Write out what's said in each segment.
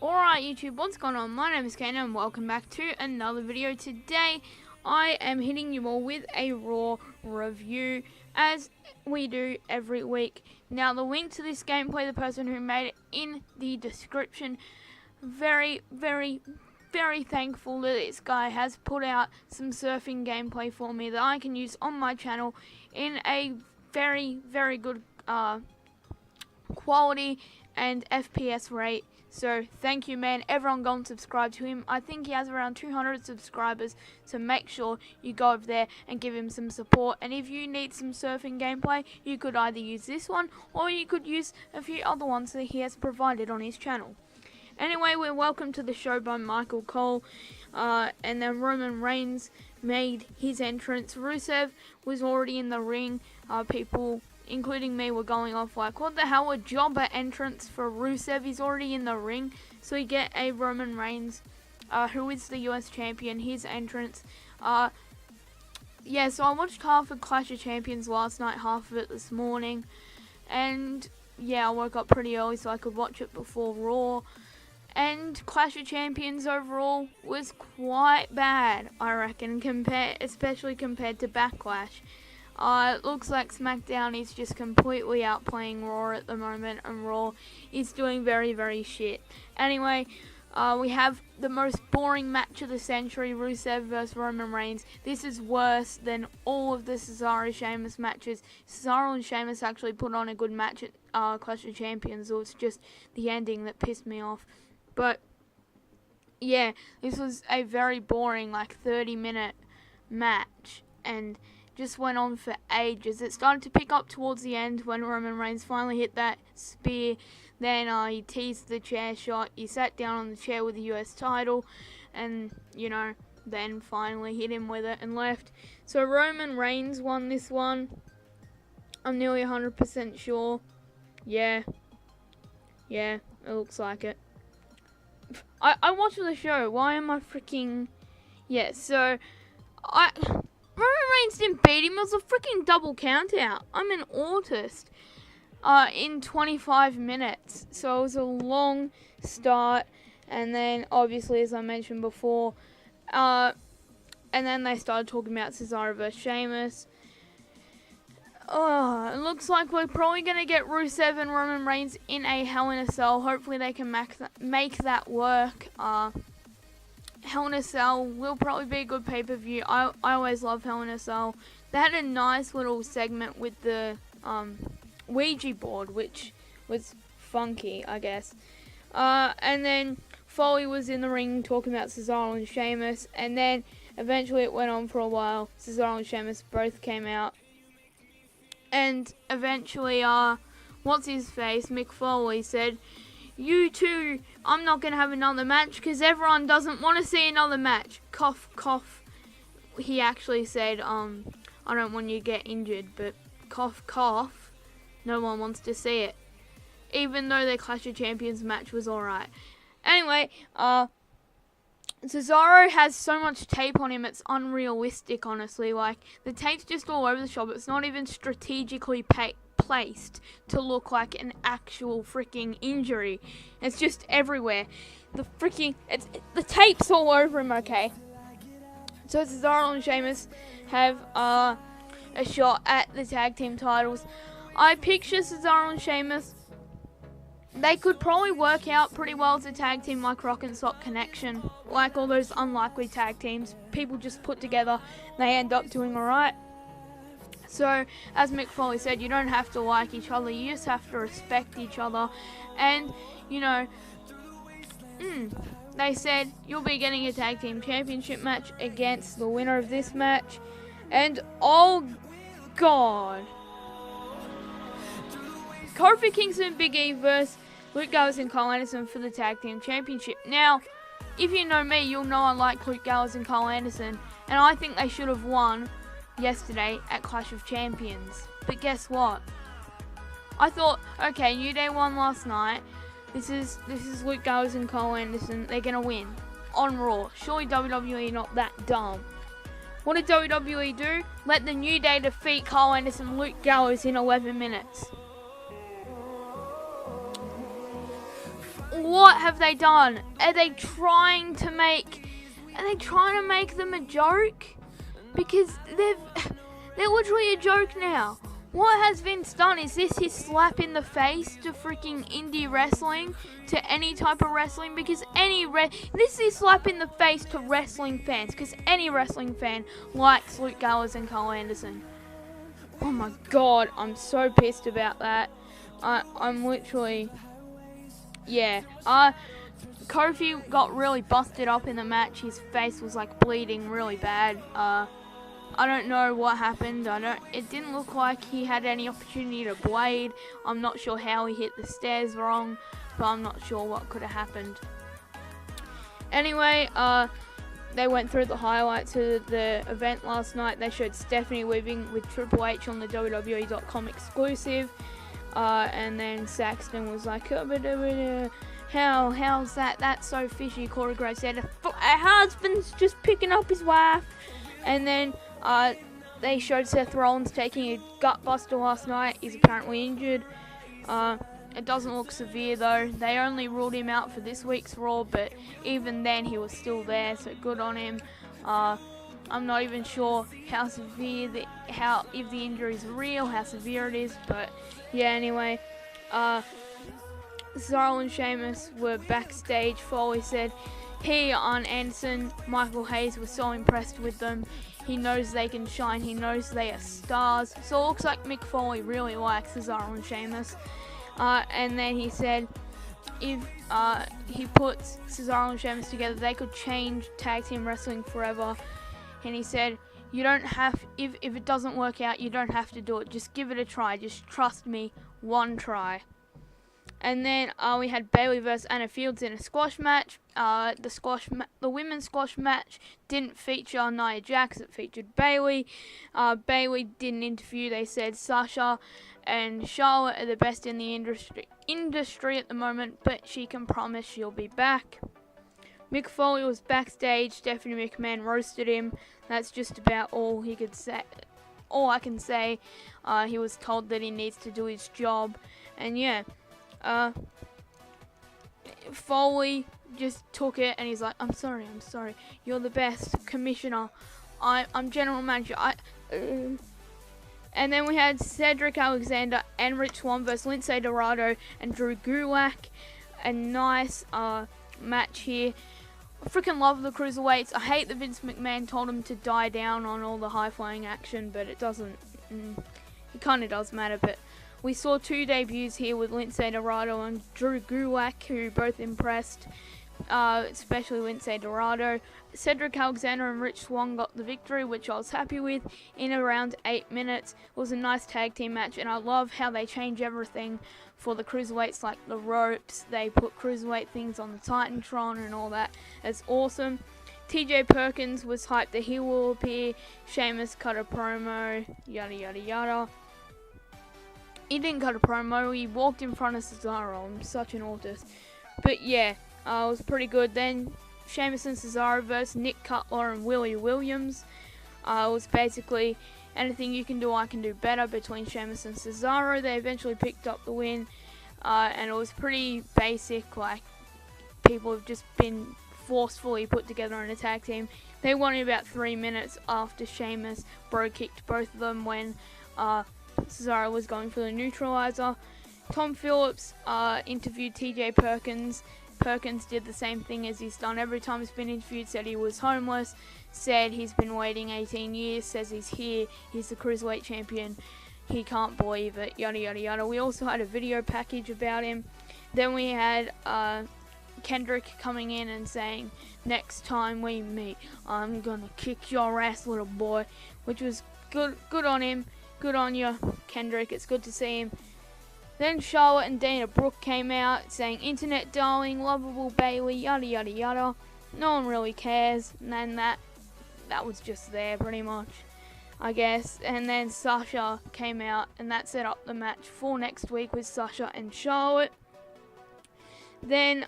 Alright YouTube, what's going on? My name is Kane and welcome back to another video. Today I am hitting you all with a Raw review as we do every week. Now the link to this gameplay, the person who made it, in the description. Very thankful that this guy has put out some surfing gameplay for me that I can use on my channel in a very good quality and FPS rate. So thank you, man. Everyone go and subscribe to him. I think he has around 200 subscribers, so make sure you go over there and give him some support. And if you need some surfing gameplay, you could either use this one or you could use a few other ones that he has provided on his channel. Anyway, we're welcome to the show by Michael Cole, and then Roman Reigns made his entrance. Rusev was already in the ring. People, including me, were going off like, what the hell, a jobber entrance for Rusev? He's already in the ring. So we get a Roman Reigns, who is the US champion, his entrance. Yeah, so I watched half of Clash of Champions last night, half of it this morning. And yeah, I woke up pretty early so I could watch it before Raw. And Clash of Champions overall was quite bad, I reckon, especially compared to Backlash. It looks like SmackDown is just completely outplaying Raw at the moment, and Raw is doing very shit. Anyway, we have the most boring match of the century, Rusev vs Roman Reigns. This is worse than all of the Cesaro-Sheamus matches. Cesaro and Sheamus actually put on a good match at Clash of Champions, so it's just the ending that pissed me off. But yeah, this was a very boring, like 30-minute match, and just went on for ages. It started to pick up towards the end when Roman Reigns finally hit that spear. Then he teased the chair shot. He sat down on the chair with the US title, and then finally hit him with it and left. So Roman Reigns won this one. I'm nearly 100% sure. Yeah, it looks like it. I watched the show. Why am I freaking... Yeah, so... Roman Reigns didn't beat him. It was a freaking double count out. I'm an autist. In 25 minutes. So it was a long start. And then, obviously, as I mentioned before... and then they started talking about Cesaro vs Sheamus. Oh, it looks like we're probably going to get Rusev and Roman Reigns in a Hell in a Cell. Hopefully they can make that work. Hell in a Cell will probably be a good pay-per-view. I always love Hell in a Cell. They had a nice little segment with the Ouija board, which was funky, I guess. And then Foley was in the ring talking about Cesaro and Sheamus. And then eventually it went on for a while. Cesaro and Sheamus both came out. And eventually, what's-his-face, Mick Foley, said, "You two, I'm not going to have another match because everyone doesn't want to see another match." Cough, cough. He actually said, I don't want you to get injured, but cough, cough. No one wants to see it. Even though the Clash of Champions match was alright. Anyway, Cesaro has so much tape on him, it's unrealistic, honestly. Like, the tape's just all over the shop. It's not even strategically placed to look like an actual freaking injury. It's just everywhere. The tape's all over him, okay? So Cesaro and Sheamus have a shot at the tag team titles. I picture Cesaro and Sheamus, they could probably work out pretty well as a tag team like Rock and Sock Connection. Like all those unlikely tag teams. People just put together, they end up doing alright. So, as Mick Foley said, you don't have to like each other, you just have to respect each other. And, they said you'll be getting a tag team championship match against the winner of this match. And, oh god. Kofi Kingston and Big E versus Luke Gallows and Carl Anderson for the Tag Team Championship. Now, if you know me, you'll know I like Luke Gallows and Carl Anderson, and I think they should have won yesterday at Clash of Champions. But guess what? I thought, okay, New Day won last night. This is Luke Gallows and Carl Anderson. They're gonna win on Raw. Surely WWE not that dumb. What did WWE do? Let the New Day defeat Carl Anderson and Luke Gallows in 11 minutes. What have they done? Are they trying to make them a joke? Because they're literally a joke now. What has Vince done? Is this his slap in the face to freaking indie wrestling, to any type of wrestling? Because this is slap in the face to wrestling fans, because any wrestling fan likes Luke Gallows and Carl Anderson. Oh my god, I'm so pissed about that. I'm literally, yeah. Kofi got really busted up in the match. His face was like bleeding really bad. I don't know what happened. It didn't look like he had any opportunity to blade. I'm not sure how he hit the stairs wrong, but I'm not sure what could have happened. Anyway, they went through the highlights of the event last night. They showed Stephanie weaving with Triple H on the WWE.com exclusive. And then Saxton was like, how's that? That's so fishy. Corey Graves said, her husband's just picking up his wife. And then they showed Seth Rollins taking a gut buster last night. He's apparently injured. It doesn't look severe though. They only ruled him out for this week's Raw, but even then he was still there, so good on him. I'm not even sure how severe, if the injury is real, how severe it is, but yeah, anyway. Cesaro and Sheamus were backstage. Foley said he and Anderson, Michael Hayes was so impressed with them. He knows they can shine. He knows they are stars. So it looks like Mick Foley really likes Cesaro and Sheamus. And then he said if he puts Cesaro and Sheamus together, they could change tag team wrestling forever. And he said, you don't have, if it doesn't work out, you don't have to do it. Just give it a try. Just trust me, one try. And then we had Bayley versus Anna Fields in a squash match. The women's squash match didn't feature Nia Jax. It featured Bayley. Bayley did an interview. They said Sasha and Charlotte are the best in the industry at the moment, but she can promise she'll be back. Mick Foley was backstage. Stephanie McMahon roasted him. That's just about all he could say. All I can say. He was told that he needs to do his job, and yeah. Foley just took it and he's like, I'm sorry, you're the best commissioner, I'm general manager, And then we had Cedric Alexander and Rich Swann versus Lindsay Dorado and Drew Gulak. A nice match here. I freaking love the Cruiserweights. I hate that Vince McMahon told him to die down on all the high-flying action, but it doesn't, it kind of does matter. But we saw two debuts here with Lindsay Dorado and Drew Gulak, who both impressed, especially Lindsay Dorado. Cedric Alexander and Rich Swann got the victory, which I was happy with, in around 8 minutes. It was a nice tag team match, and I love how they change everything for the Cruiserweights, like the ropes. They put Cruiserweight things on the Titantron and all that. It's awesome. TJ Perkins was hyped that he will appear. Sheamus cut a promo, yada yada yada. He didn't cut a promo, he walked in front of Cesaro. I'm such an autist. But yeah, it was pretty good. Then Sheamus and Cesaro versus Nick Cutler and Willie Williams. It was basically anything you can do, I can do better between Sheamus and Cesaro. They eventually picked up the win, and it was pretty basic, like people have just been forcefully put together in a tag team. They won in about 3 minutes after Sheamus bro-kicked both of them when Cesaro was going for the neutralizer. Tom Phillips interviewed TJ Perkins. Perkins did the same thing as he's done every time he's been interviewed, said he was homeless, said he's been waiting 18 years, says he's here, he's the Cruiserweight champion, he can't believe it, yada yada yada. We also had a video package about him. Then we had Kendrick coming in and saying, next time we meet, I'm gonna kick your ass, little boy, which was good on him. Good on you, Kendrick. It's good to see him. Then Charlotte and Dana Brooke came out saying, internet darling, lovable Bayley, yada yada yada. No one really cares. And then that was just there pretty much, I guess. And then Sasha came out and that set up the match for next week with Sasha and Charlotte. Then,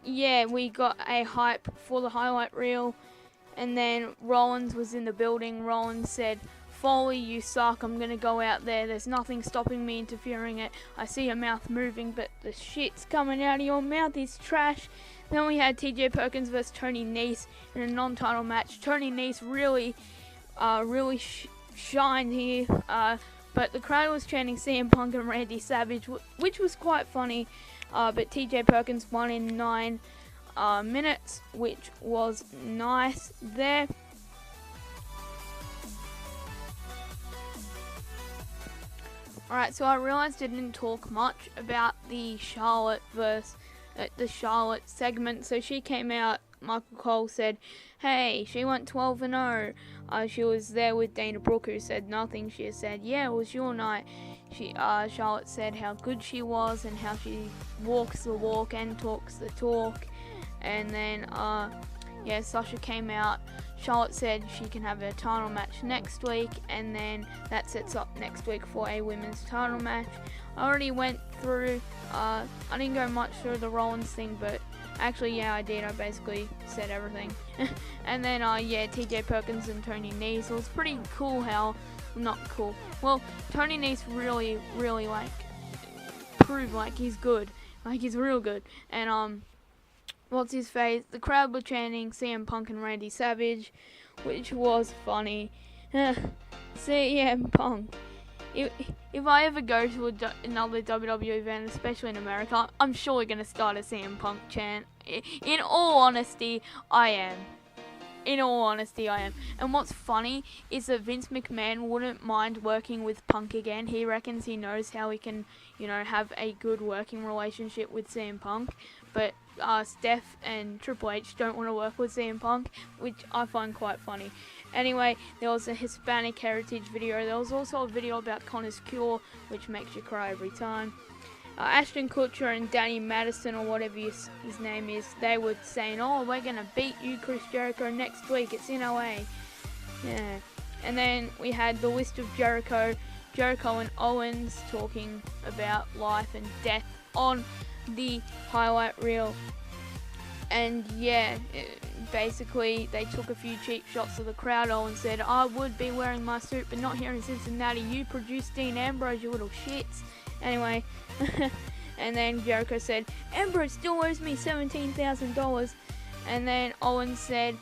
yeah, we got a hype for the highlight reel. And then Rollins was in the building. Rollins said, Foley, you suck. I'm gonna go out there. There's nothing stopping me interfering it. I see your mouth moving, but the shit's coming out of your mouth is trash. Then we had TJ Perkins versus Tony Nese in a non-title match. Tony Nese really shined here, but the crowd was chanting CM Punk and Randy Savage, which was quite funny. But TJ Perkins won in 9 minutes, which was nice there. Alright, so I realised I didn't talk much about the Charlotte segment. So she came out, Michael Cole said, hey, she went 12-0. She was there with Dana Brooke, who said nothing. She said, yeah, it was your night. Charlotte said how good she was and how she walks the walk and talks the talk. And then, Sasha came out. Charlotte said she can have a title match next week, and then that sets up next week for a women's title match. I already went through, I didn't go much through the Rollins thing, but actually, yeah, I did. I basically said everything. And then, TJ Perkins and Tony Nese. It was pretty cool how, not cool. Well, Tony Nese really, proved like he's good. Like he's real good. And, what's his face? The crowd were chanting CM Punk and Randy Savage, which was funny. CM Punk. If I ever go to another WWE event, especially in America, I'm surely going to start a CM Punk chant. In all honesty, I am. And what's funny is that Vince McMahon wouldn't mind working with Punk again. He reckons he knows how he can, have a good working relationship with CM Punk. But Steph and Triple H don't want to work with CM Punk, which I find quite funny. Anyway, there was a Hispanic heritage video. There was also a video about Connor's Cure, which makes you cry every time. Ashton Kutcher and Danny Madison, or whatever his name is, they were saying, oh, we're going to beat you, Chris Jericho, next week. It's in LA. Yeah. And then we had the list of Jericho and Owens talking about life and death on the highlight reel. And basically they took a few cheap shots of the crowd. Owens said, I would be wearing my suit, but not here in Cincinnati. You produced Dean Ambrose, you little shits. Anyway, and then Jericho said, Ambrose still owes me $17,000. And then Owens said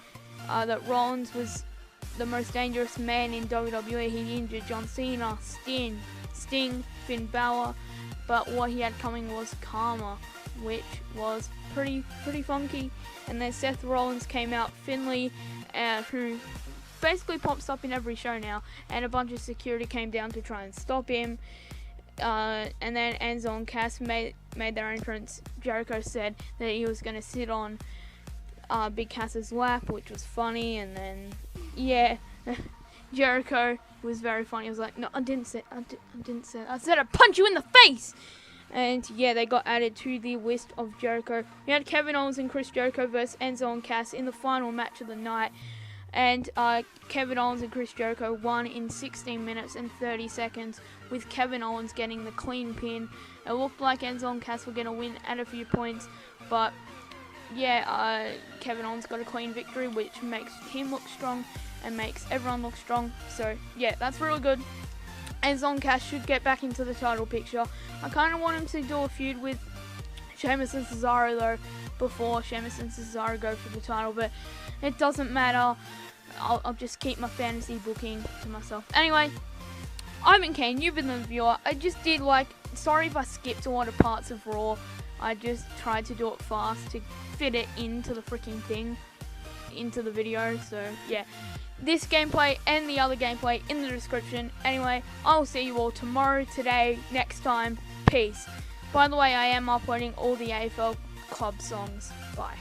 that Rollins was the most dangerous man in WWE. He injured John Cena, Sting, Finn Balor, but what he had coming was karma, which was pretty funky. And then Seth Rollins came out, Finlay, who basically pops up in every show now, and a bunch of security came down to try and stop him. And then Enzo and Cass made their entrance. Jericho said that he was going to sit on Big Cass's lap, which was funny. And then, Jericho was very funny. He was like, no, I didn't say I said I'd punch you in the face! And they got added to the list of Jericho. We had Kevin Owens and Chris Jericho versus Enzo and Cass in the final match of the night. And Kevin Owens and Chris Jericho won in 16 minutes and 30 seconds, with Kevin Owens getting the clean pin. It looked like Enzo and Cass were going to win at a few points, but Kevin Owens got a clean victory, which makes him look strong and makes everyone look strong. So that's really good. Enzo and Cass should get back into the title picture. I kind of want him to do a feud with Sheamus and Cesaro though, before Sheamus and Cesaro go for the title, but it doesn't matter. I'll just keep my fantasy booking to myself. Anyway, I've been Kane, you've been the viewer. I just did sorry if I skipped a lot of parts of Raw. I just tried to do it fast to fit it into the freaking thing, into the video. So this gameplay and the other gameplay in the description. Anyway, I'll see you all tomorrow, today, next time. Peace. By the way, I am uploading all the AFL club songs. Bye.